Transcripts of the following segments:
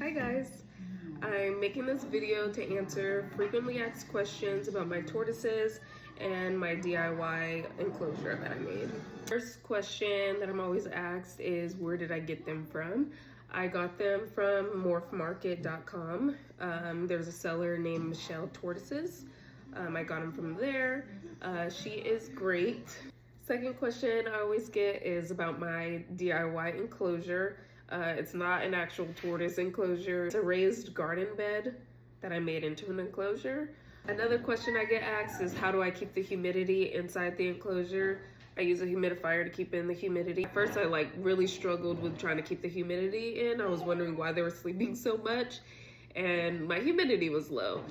Hi guys, I'm making this video to answer frequently asked questions about my tortoises and my DIY enclosure that I made. First question that I'm always asked is, where did I get them from? I got them from morphmarket.com. There's a seller named Michelle Tortoises. I got them from there. She is great. Second question I always get is about my DIY enclosure. It's not an actual tortoise enclosure. It's a raised garden bed that I made into an enclosure. Another question I get asked is, how do I keep the humidity inside the enclosure? I use a humidifier to keep in the humidity. At first I really struggled with trying to keep the humidity in. I was wondering why they were sleeping so much, and my humidity was low.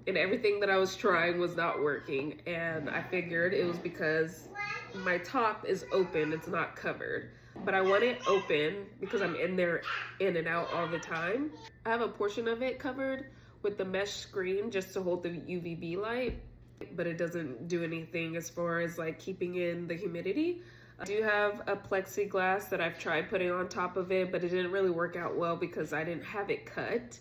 And everything that I was trying was not working. And I figured it was because my top is open, it's not covered. But I want it open because I'm in there in and out all the time. I have a portion of it covered with the mesh screen just to hold the UVB light, but it doesn't do anything as far as keeping in the humidity. I do have a plexiglass that I've tried putting on top of it, but it didn't really work out well because I didn't have it cut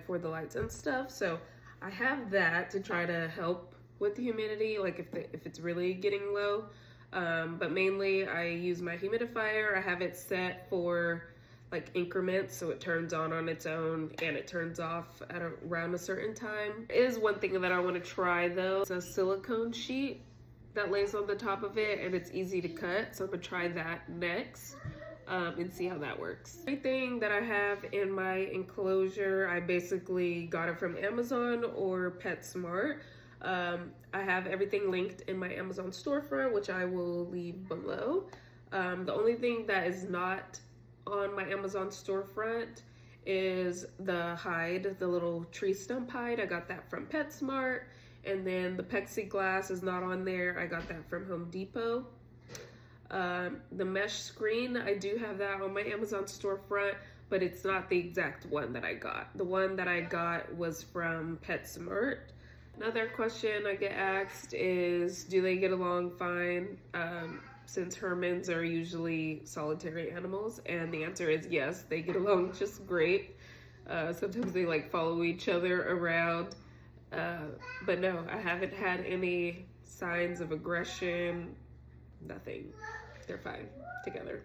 for the lights and stuff. So I have that to try to help with the humidity, if it's really getting low. But mainly I use my humidifier. I have it set for increments, so it turns on its own and it turns off at around a certain time. It is one thing that I want to try though. It's a silicone sheet that lays on the top of it and it's easy to cut, so I'm gonna try that next. And see how that works. Everything that I have in my enclosure, I basically got it from Amazon or PetSmart. I have everything linked in my Amazon storefront, which I will leave below. The only thing that is not on my Amazon storefront is the hide, the little tree stump hide. I got that from PetSmart. And then the plexiglass is not on there. I got that from Home Depot. The mesh screen, I do have that on my Amazon storefront, but it's not the exact one that I got. The one that I got was from PetSmart. Another question I get asked is, do they get along fine? Since Hermans are usually solitary animals, and the answer is yes, they get along just great. Sometimes they follow each other around, but no, I haven't had any signs of aggression. Nothing. They're fine together.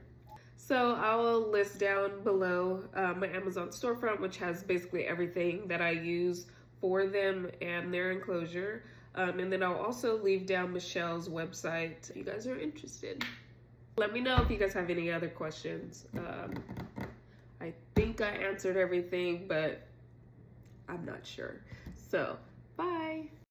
So I'll list down below my Amazon storefront, which has basically everything that I use for them and their enclosure. And then I'll also leave down Michelle's website if you guys are interested. Let me know if you guys have any other questions. I think I answered everything, but I'm not sure. So, bye.